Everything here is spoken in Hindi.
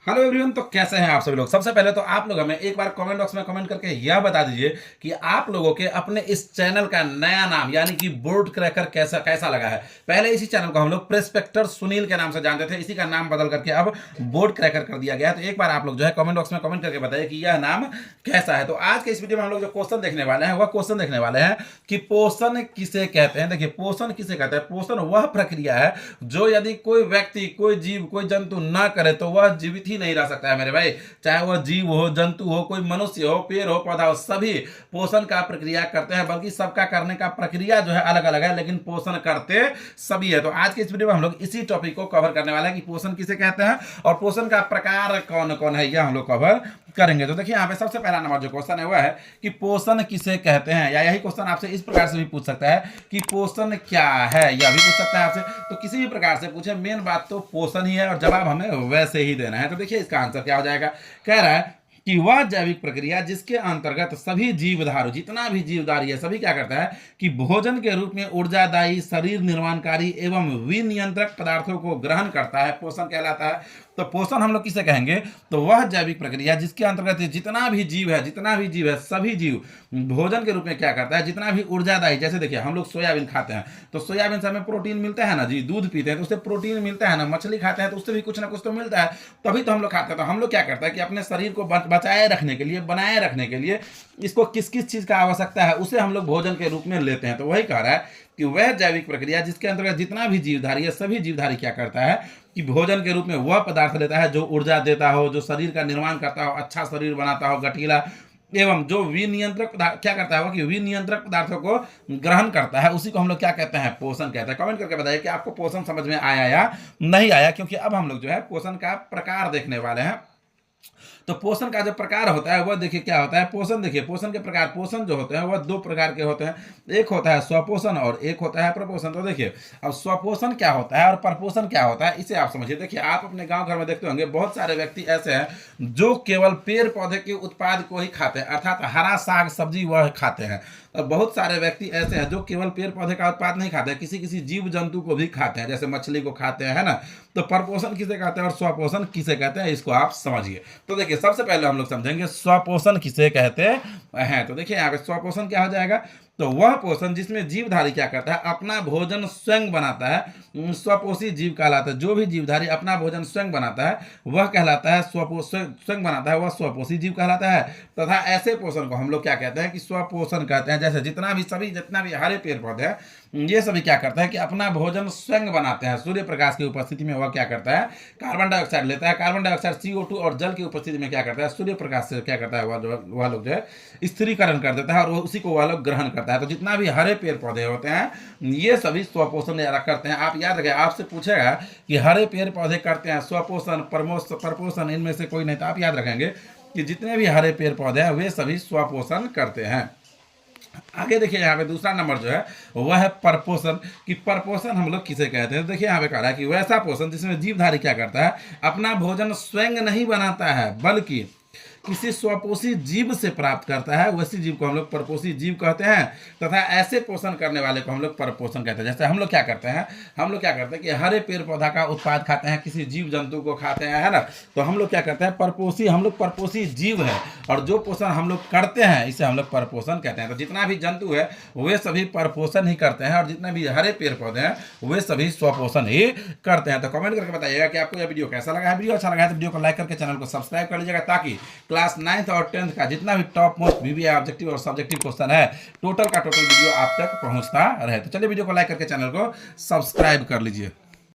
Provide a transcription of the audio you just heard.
Hello everyone. तो कैसे हैं आप सभी लोग। सबसे पहले तो आप लोग हमें एक बार कमेंट बॉक्स में कमेंट करके यह बता दीजिए कि आप लोगों के अपने इस चैनल का नया नाम यानी कि बोर्ड क्रैकर कैसा कैसा लगा है। पहले इसी चैनल को हम लोग प्रेस्पेक्टर सुनील के नाम से जानते थे, इसी का नाम बदल करके अब बोर्ड क्रैकर कर दिया गया है। तो एक बार आप लोग जो है कमेंट बॉक्स में कमेंट करके बताइए कि यह नाम कैसा है। तो आज के इस वीडियो में हम लोग जो क्वेश्चन देखने वाले हैं वह क्वेश्चन देखने वाले हैं कि पोषण किसे कहते हैं। देखिए, पोषण किसे कहते हैं। पोषण वह प्रक्रिया है जो यदि कोई व्यक्ति, कोई जीव, कोई जंतु ना करे तो वह जीवित ही नहीं रह सकता है मेरे भाई। चाहे वह जीव हो, जंतु हो, कोई मनुष्य हो, पेड़ हो, पौधा हो, सभी पोषण का प्रक्रिया करते हैं। बल्कि सबका करने का प्रक्रिया जो है अलग अलग है, लेकिन पोषण करते सभी है। तो आज के इस वीडियो में हम लोग इसी टॉपिक को कवर करने वाले हैं कि पोषण किसे कहते हैं और पोषण का प्रकार कौन कौन है, यह हम लोग कवर करेंगे। तो देखिए, यहाँ पे सबसे पहला नंबर जो क्वेश्चन है वह है कि पोषण किसे कहते हैं। या यही क्वेश्चन आपसे इस प्रकार से भी पूछ सकता है कि पोषण क्या है, यह भी पूछ सकता है आपसे। तो किसी भी प्रकार से पूछे, मेन बात तो पोषण ही है और जवाब हमें वैसे ही देना है। तो देखिए, इसका आंसर क्या हो जाएगा। कह रहा है कि वह जैविक प्रक्रिया जिसके अंतर्गत सभी जीवधारू, जितना भी जीवधारी है, सभी क्या करता है कि भोजन के रूप में ऊर्जादायी, शरीर निर्माणकारी एवं विनियंत्रक पदार्थों को ग्रहण करता है, पोषण कहलाता है। तो पोषण हम लोग किसे कहेंगे, तो वह जैविक प्रक्रिया जिसके अंतर्गत जितना भी जीव है, सभी जीव भोजन के रूप में क्या करता है, जितना भी ऊर्जादायी, जैसे देखिए हम लोग सोयाबीन खाते हैं तो सोयाबीन से हमें प्रोटीन मिलता है ना जी, दूध पीते हैं तो उससे प्रोटीन मिलता है ना, मछली खाते हैं तो उससे भी कुछ ना कुछ तो मिलता है, तभी तो हम लोग खाते हैं। तो हम लोग क्या करता है कि अपने शरीर को बचाए रखने के लिए, बनाए रखने के लिए इसको किस किस चीज का आवश्यकता है उसे हम लोग भोजन के रूप में लेते हैं। तो वही कह रहा है कि वह जैविक प्रक्रिया जिसके अंतर्गत जितना भी जीवधारी है, सभी जीवधारी क्या करता है कि भोजन के रूप में वह पदार्थ लेता है जो ऊर्जा देता हो, जो शरीर का निर्माण करता हो, अच्छा शरीर बनाता हो, गठीला, एवं जो विनियंत्रक पदार्थ क्या करता है कि विनियंत्रक पदार्थों को ग्रहण करता है, उसी को हम लोग क्या कहते हैं, पोषण कहते हैं। कमेंट करके बताइए कि आपको पोषण समझ में आया या नहीं आया, क्योंकि अब हम लोग जो है पोषण का प्रकार देखने वाले हैं। तो पोषण का जो प्रकार होता है वह देखिए क्या होता है। पोषण देखिए, पोषण के प्रकार, पोषण जो होते हैं वह दो प्रकार के होते हैं। एक होता है स्वपोषण और एक होता है प्रपोषण। तो देखिए, अब स्वपोषण क्या होता है और प्रपोषण क्या होता है, इसे आप समझिए। देखिए, आप अपने गांव घर में देखते होंगे बहुत सारे व्यक्ति ऐसे हैं जो केवल पेड़ पौधे के उत्पाद को ही खाते हैं, अर्थात हरा साग सब्जी वह खाते हैं। और बहुत सारे व्यक्ति ऐसे हैं जो केवल पेड़ पौधे का उत्पाद नहीं खाते हैं, किसी किसी जीव जंतु को भी खाते हैं, जैसे मछली को खाते हैं, है ना। तो परपोषण किसे कहते हैं और स्वपोषण किसे कहते हैं, इसको आप समझिए। तो देखिए, सबसे पहले हम लोग समझेंगे स्वपोषण किसे कहते हैं। तो देखिए, यहाँ पे स्वपोषण क्या हो जाएगा, तो वह पोषण जिसमें जीवधारी क्या करता है, अपना भोजन स्वयं बनाता है, स्वपोषी जीव कहलाता है। जो भी जीवधारी अपना भोजन स्वयं बनाता है वह कहलाता है स्वयं बनाता है, वह स्वपोषी जीव कहलाता है। तथा ऐसे पोषण को हम लोग क्या कहते हैं कि स्वपोषण कहते हैं। जैसे जितना भी हरे पेड़ पौधे हैं, ये सभी क्या करता है कि अपना भोजन स्वयं बनाते हैं। सूर्य प्रकाश की उपस्थिति में वह क्या करता है, कार्बन डाइऑक्साइड लेता है। कार्बन डाइऑक्साइड CO2 और जल की उपस्थिति में क्या करता है, सूर्य प्रकाश से क्या करता है, वह लोग जो है स्थिरीकरण कर देता है और उसी को वह लोग ग्रहण करता है। तो जितना भी हरे पेड़ पौधे होते हैं ये सभी स्वपोषण करते हैं। आप याद रखें, आपसे पूछेगा कि हरे पेड़ पौधे करते हैं स्वपोषण, परपोषण, इनमें से कोई नहीं, तो आप याद रखेंगे कि जितने भी हरे पेड़ पौधे हैं वे सभी स्वपोषण करते हैं। आगे देखिए, यहाँ पे दूसरा नंबर जो है वह है परपोषण। कि परपोषण हम लोग किसे कहते हैं। देखिए, यहाँ पे कह रहा है कि वैसा पोषण जिसमें जीवधारी क्या करता है, अपना भोजन स्वयं नहीं बनाता है बल्कि किसी स्वपोषी जीव से प्राप्त करता है, वैसी जीव को हम लोग परपोषी जीव कहते हैं। तथा ऐसे पोषण करने वाले को हम लोग परपोषण कहते हैं। जैसे हम लोग क्या करते हैं कि हरे पेड़ पौधा का उत्पाद खाते हैं, किसी जीव जंतु को खाते हैं, है ना। तो हम लोग क्या करते हैं, हम लोग परपोषी जीव है और जो पोषण हम लोग करते हैं इसे हम लोग परपोषण कहते हैं। तो जितना भी जंतु है वे सभी परपोषण ही करते हैं और जितने भी हरे पेड़ पौधे हैं वे सभी स्वपोषण ही करते हैं। तो कमेंट करके बताइएगा कि आपको यह वीडियो कैसा लगा है। वीडियो अच्छा लगा है तो वीडियो को लाइक करके चैनल को सब्सक्राइब कर लीजिएगा, ताकि क्लास 9th और 10th का जितना भी टॉप मोस्ट VBA ऑब्जेक्टिव और सब्जेक्टिव क्वेश्चन है, टोटल वीडियो आप तक पहुंचता रहे। तो चलिए वीडियो को लाइक करके चैनल को सब्सक्राइब कर लीजिए।